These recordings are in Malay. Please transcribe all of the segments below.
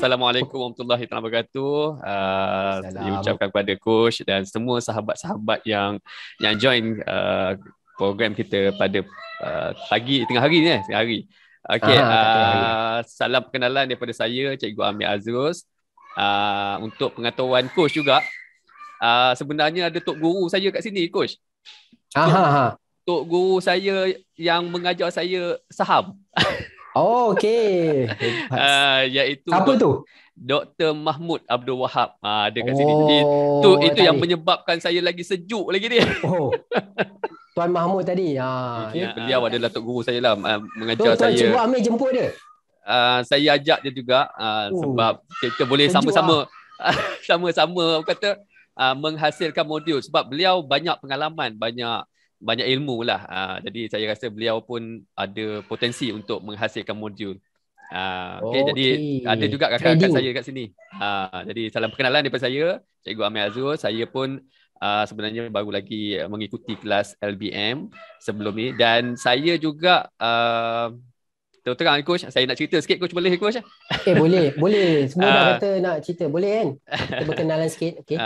Assalamualaikum warahmatullahi wabarakatuh. Saya ucapkan kepada coach dan semua sahabat-sahabat yang join program kita pada pagi tengah hari ni tengah hari. Okey, salam perkenalan daripada saya Cikgu Amir Azrus. Untuk pengetahuan coach juga, sebenarnya ada tok guru saya kat sini coach. Tok guru saya yang mengajar saya saham. Oh, okey. Iaitu siapa tu? Dr. Mahmud Abdul Wahab. Ada kat sini. Jadi itu yang menyebabkan saya lagi sejuk lagi ni. Oh. Tuan Mahmud tadi. Beliau adalah tok guru saya lah, mengajar saya. Tuan Cikgu Amir jemput dia. Saya ajak dia juga sebab kita boleh sama-sama sama-sama kata menghasilkan modul sebab beliau banyak pengalaman, banyak ilmu lah. Jadi saya rasa beliau pun ada potensi untuk menghasilkan modul. Jadi ada juga kakak-kakak saya kat sini. Jadi salam perkenalan daripada saya, Cikgu Amir Azrul. Saya pun sebenarnya baru lagi mengikuti kelas LBM sebelum ni, dan saya juga terus terang coach, saya nak cerita sikit coach, boleh coach? Boleh. Semua dah kata nak cerita, boleh kan? Kita berkenalan sikit. Okey.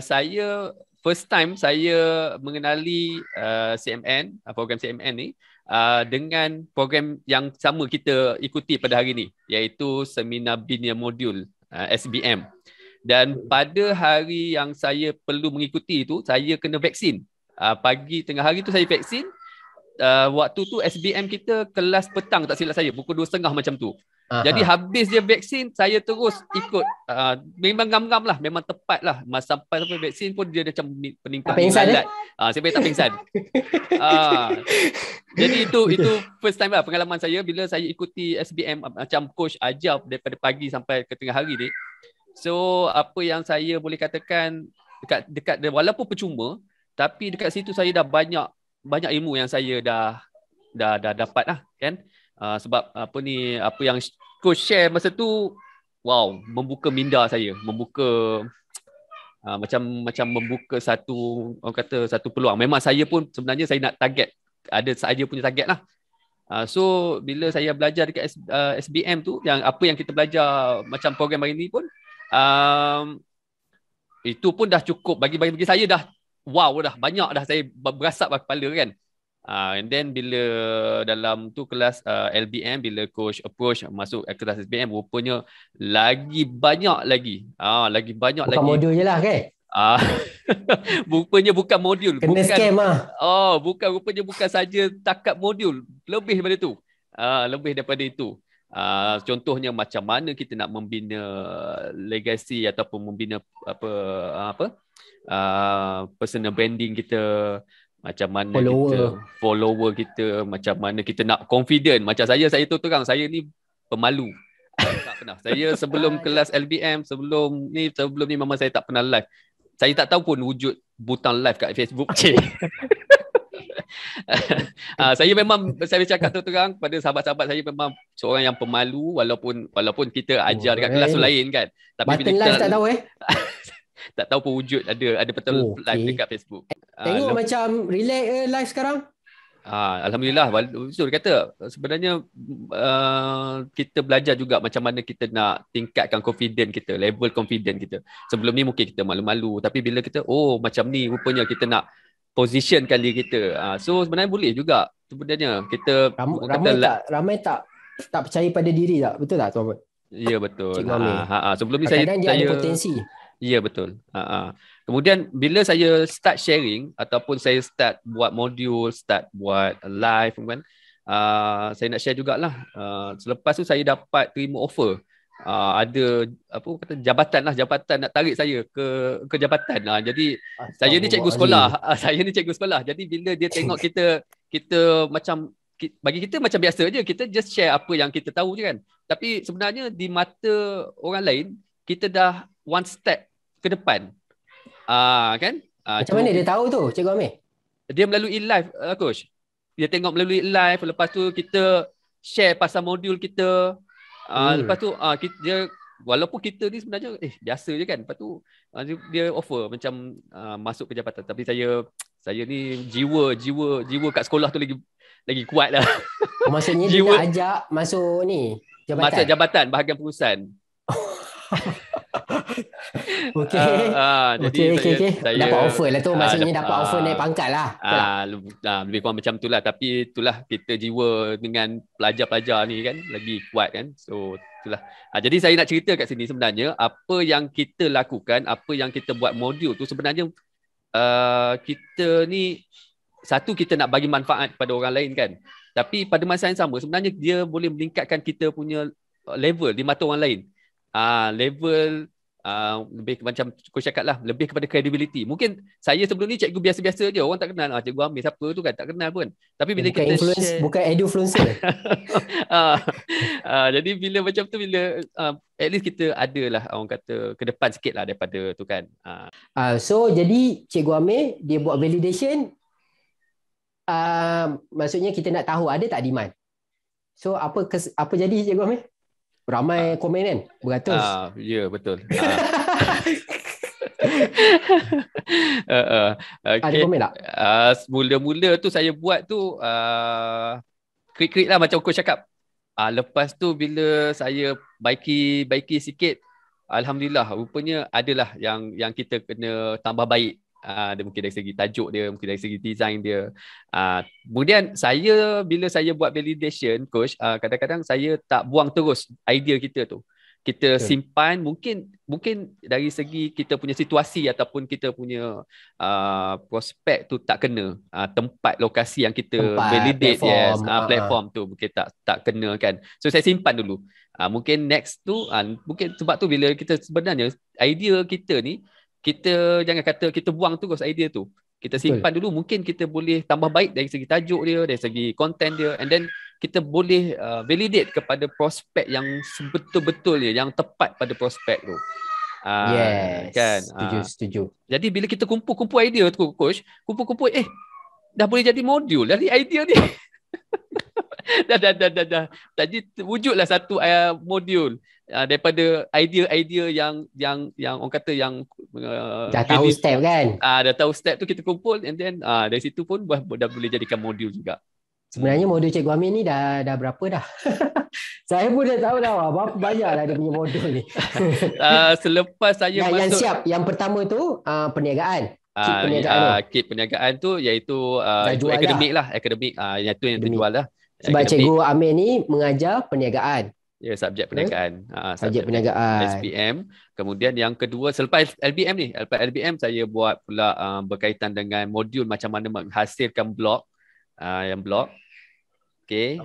Saya first time saya mengenali CMN, program CMN ni dengan program yang sama kita ikuti pada hari ni, iaitu Seminar Bina Modul SBM. Dan pada hari yang saya perlu mengikuti itu, saya kena vaksin. Pagi tengah hari tu saya vaksin. Waktu tu SBM kita kelas petang tak silap saya, pukul 2.30 macam tu. Jadi habis dia vaksin, saya terus ikut. Memang ngam-ngam lah, memang tepat lah. Sampai vaksin pun dia macam peningkatan lalat. Saya tak pingsan. Jadi itu first time lah pengalaman saya bila saya ikuti SBM macam coach ajar daripada pagi sampai ke tengah hari ni. So apa yang saya boleh katakan dekat walaupun percuma, tapi dekat situ saya dah banyak ilmu yang saya dah dapat lah kan. Sebab apa yang coach share masa tu, wow, membuka minda saya, membuka macam membuka satu, orang kata satu peluang. Memang saya pun sebenarnya saya nak target, ada saya punya target lah. So bila saya belajar dekat SBM tu, yang apa yang kita belajar macam program hari ni pun, itu pun dah cukup bagi saya, dah wow, dah banyak dah saya berasap kepala kan. And then bila dalam tu kelas LBM, bila coach approach masuk kelas SBM, rupanya lagi banyak lagi. Bukan modul je lah kan? Rupanya bukan modul. Kena scam lah. Rupanya bukan saja takat modul, lebih daripada tu. Lebih daripada itu. Contohnya macam mana kita nak membina legacy ataupun membina personal branding kita, macam mana follower kita, macam mana kita nak confident. Macam saya tu terang, saya ni pemalu. Tak pernah. Saya sebelum kelas LBM, sebelum ni memang saya tak pernah live. Saya tak tahu pun wujud butang live kat Facebook. Saya cakap terang pada sahabat-sahabat saya, memang seorang yang pemalu, walaupun kita ajar dekat kelas lain kan. Tapi button live tak tahu tak tahu pun wujud ada betul live dekat Facebook. Tengok macam relax live sekarang. Alhamdulillah. Betul kata, sebenarnya kita belajar juga macam mana kita nak tingkatkan confident kita, level confident kita. Sebelum ni mungkin kita malu-malu, tapi bila kita macam ni rupanya kita nak positionkan diri kita. So sebenarnya boleh juga sebenarnya kita ramai tak percaya pada diri tak? Betul tak Tuan? Ya betul. Sebelum ni dia ada potensi. Ya betul. Kemudian bila saya start sharing ataupun saya start buat modul, start buat live kan, saya nak share jugalah. Selepas tu saya dapat terima offer. Ada jabatan nak tarik saya ke jabatan. Jadi saya ni cikgu sekolah. Jadi bila dia tengok kita macam, bagi kita macam biasa je, kita just share apa yang kita tahu je kan. Tapi sebenarnya di mata orang lain, kita dah one step ke depan. Kan? Macam mana dia tahu tu, Cikgu Amir? Dia melalui live, coach. Dia tengok melalui live, lepas tu kita share pasal modul kita. Lepas tu dia, walaupun kita ni sebenarnya biasa je kan. Lepas tu dia offer macam masuk ke jabatan. Tapi saya ni jiwa kat sekolah tu lagi kuat lah. Maksudnya dia nak ajak masuk ni jabatan. Masuk jabatan bahagian perusahaan. Okey. Jadi Okey. saya Dapat offer lah tu. Maksudnya dapat offer naik ah, pangkat lah. Betul tak? lebih kurang macam itulah, tapi itulah kita jiwa dengan pelajar-pelajar ni kan lagi kuat kan. So itulah. Jadi saya nak cerita kat sini sebenarnya apa yang kita lakukan, apa yang kita buat modul tu sebenarnya kita ni satu kita nak bagi manfaat kepada orang lain kan. Tapi pada masa yang sama sebenarnya dia boleh meningkatkan kita punya level di mata orang lain. Level lebih macam coach cakap lah, lebih kepada credibility. Mungkin saya sebelum ni cikgu biasa-biasa je, orang tak kenal cikgu Amir siapa tu kan, tak kenal pun. Tapi bila Bukan kita influence, share bukan edufluencer. jadi bila macam tu, bila at least kita ada lah orang kata ke depan sikit lah daripada tu kan. So jadi Cikgu Amir dia buat validation, maksudnya kita nak tahu ada tak demand. So apa jadi Cikgu Amir? Ramai komen kan? Beratus. Ya, betul. Ada Okay. komen tak? Mula-mula tu saya buat tu krik-krik lah macam coach cakap. Lepas tu bila saya baiki sikit, alhamdulillah rupanya adalah yang kita kena tambah baik. Dia mungkin dari segi tajuk dia, mungkin dari segi design dia. Kemudian bila saya buat validation coach, kadang-kadang saya tak buang terus idea kita tu. Kita simpan, mungkin dari segi kita punya situasi ataupun kita punya prospek tu tak kena, tempat lokasi yang kita validate, platform, platform tu mungkin tak kena kan. So saya simpan dulu. Mungkin next tu mungkin sebab tu bila kita sebenarnya idea kita ni, kita jangan kata kita buang terus idea tu. Kita simpan dulu, mungkin kita boleh tambah baik dari segi tajuk dia, dari segi content dia, and then kita boleh validate kepada prospek yang sebetul-betul dia, yang tepat pada prospek tu. Yes, kan? Setuju. Jadi bila kita kumpul idea tu coach, kumpul dah boleh jadi modul dari idea ni. dah. Jadi wujudlah satu modul daripada idea yang orang kata yang dah tahu step kan. Dah tahu step tu kita kumpul, and then dari situ pun dah boleh jadikan modul juga. Sebenarnya modul Cikgu Amir ni dah berapa dah? Saya pun dah tahu dah berapa banyak dah dia punya modul ni. Selepas saya masuk yang siap, yang pertama tu perniagaan. Kit perniagaan tu iaitu itu akademik yang tu yang terjual lah. Sebab Cikgu Amir ni mengajar perniagaan. Ya, subjek perniagaan. Subjek perniagaan. SPM. Kemudian yang kedua, selepas LBM saya buat pula berkaitan dengan modul macam mana menghasilkan blog. Yang blog. Okay.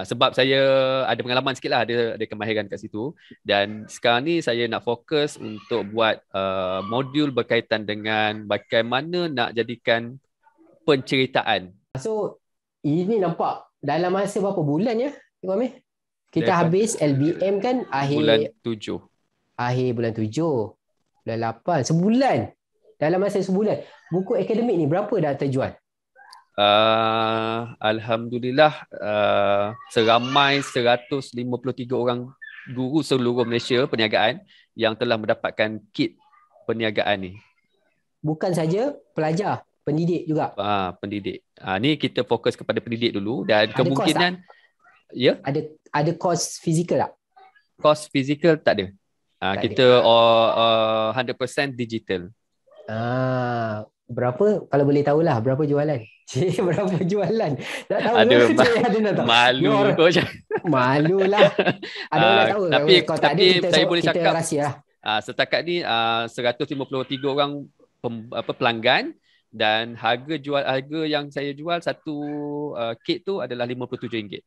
Sebab saya ada pengalaman sikit lah, ada kemahiran kat situ. Dan sekarang ni saya nak fokus untuk buat modul berkaitan dengan bagaimana nak jadikan penceritaan. So, ini nampak dalam masa berapa bulan ya, Cikgu Amir? Kita habis LBM kan bulan 7. Akhir bulan 7. Bulan 8. Sebulan. Dalam masa sebulan. Buku akademik ni berapa dah terjual? Alhamdulillah seramai 153 orang guru seluruh Malaysia perniagaan yang telah mendapatkan kit perniagaan ni. Bukan saja pelajar, pendidik juga. Pendidik. Ni kita fokus kepada pendidik dulu, dan ada kemungkinan ada kos fizikal tak? Kos fizikal tak ada. Kita 100% digital. Berapa, kalau boleh tahulah berapa jualan? Berapa jualan? Tak tahu. Ada malu coach. Malulah. Ada orang tahu. Tapi saya boleh cakap rahsia. Setakat ni 153 orang pelanggan, dan harga yang saya jual satu kit tu adalah RM57.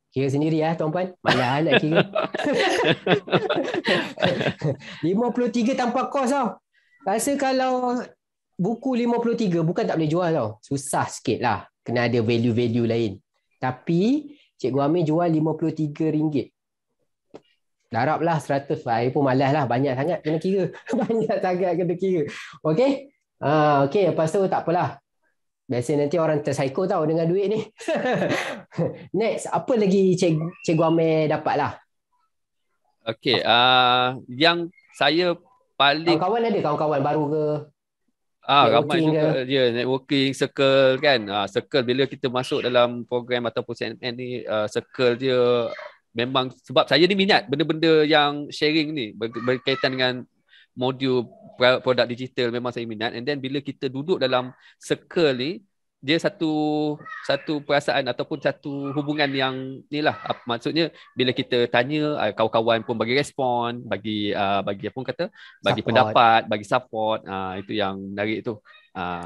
Kira sendiri tuan-puan. Malah nak kira. 53 tanpa kos tau. Rasa kalau buku 53 bukan tak boleh jual tau. Susah sikit lah. Kena ada value-value lain. Tapi Cikgu Amir jual RM53. Darablah 100. Saya pun malas lah. Banyak sangat kena kira. Banyak sangat kena kira. Okay? Okay. Lepas tu tak apalah. Biasa nanti orang tersaiko tau dengan duit ni. Next, apa lagi Cikgu Amir dapat lah? Okay. Yang saya paling... Kawan-kawan ada? Kawan-kawan baru ke? Ramai juga dia networking circle kan. Circle bila kita masuk dalam program ataupun CNN ni, circle dia memang sebab saya ni minat benda-benda yang sharing ni berkaitan dengan modul produk digital, memang saya minat. And then bila kita duduk dalam circle ni, dia satu perasaan ataupun satu hubungan yang ni lah. Maksudnya bila kita tanya, kawan-kawan pun bagi respon, bagi apa kata, bagi support, pendapat, bagi support. Itu yang menarik tu.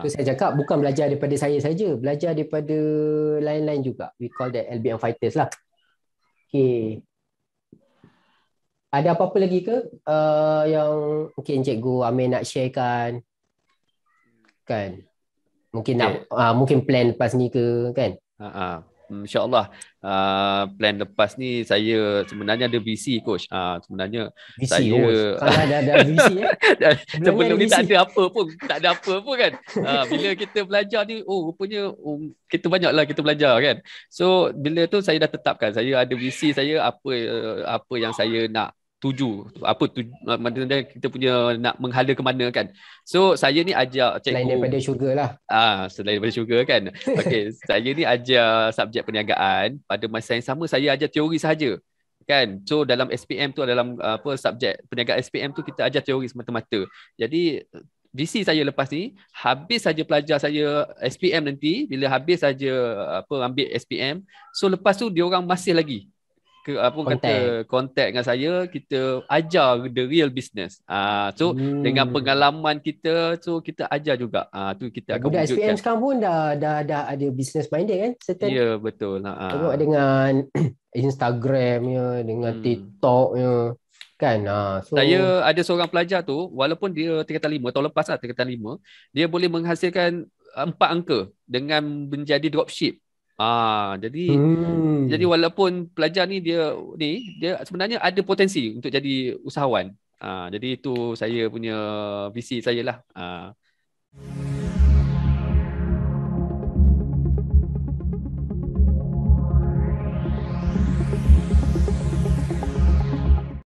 So saya cakap bukan belajar daripada saya saja, belajar daripada lain-lain juga. We call that LBM fighters lah. Okay. Ada apa-apa lagi ke yang mungkin Cikgu Amir nak sharekan? Kan? Mungkin nak mungkin plan lepas ni ke kan? InsyaAllah plan lepas ni saya sebenarnya ada visi coach. Sebenarnya visi, saya ada visi sebelum ni tak ada apa pun kan. Bila kita belajar ni rupanya kita banyaklah kita belajar kan. So bila tu saya dah tetapkan, saya ada visi saya apa yang saya nak tuju, maksudnya kita punya nak menghala ke mana kan. So saya ni ajar cikgu selain daripada syurga lah. Selain daripada syurga kan. Okey, saya ni ajar subjek perniagaan, pada masa yang sama saya ajar teori sahaja. Kan. So dalam SPM tu, dalam subjek perniagaan SPM tu kita ajar teori semata-mata. Jadi visi saya lepas ni, habis saja pelajar saya SPM nanti, bila habis saja ambil SPM, so lepas tu dia orang masih lagi contact dengan saya, kita ajar the real business. So dengan pengalaman kita, so kita ajar juga. Tu kita akan budak SPM sekarang pun dah ada business minded kan? Ya, betul. Tengok dengan Instagramnya, dengan TikToknya kan. So saya ada seorang pelajar tu, walaupun dia tingkatan 5, tahun lepas tingkatan 5, dia boleh menghasilkan 4 angka dengan menjadi dropship. Jadi walaupun pelajar ni dia sebenarnya ada potensi untuk jadi usahawan. Jadi itu saya punya visi saya lah.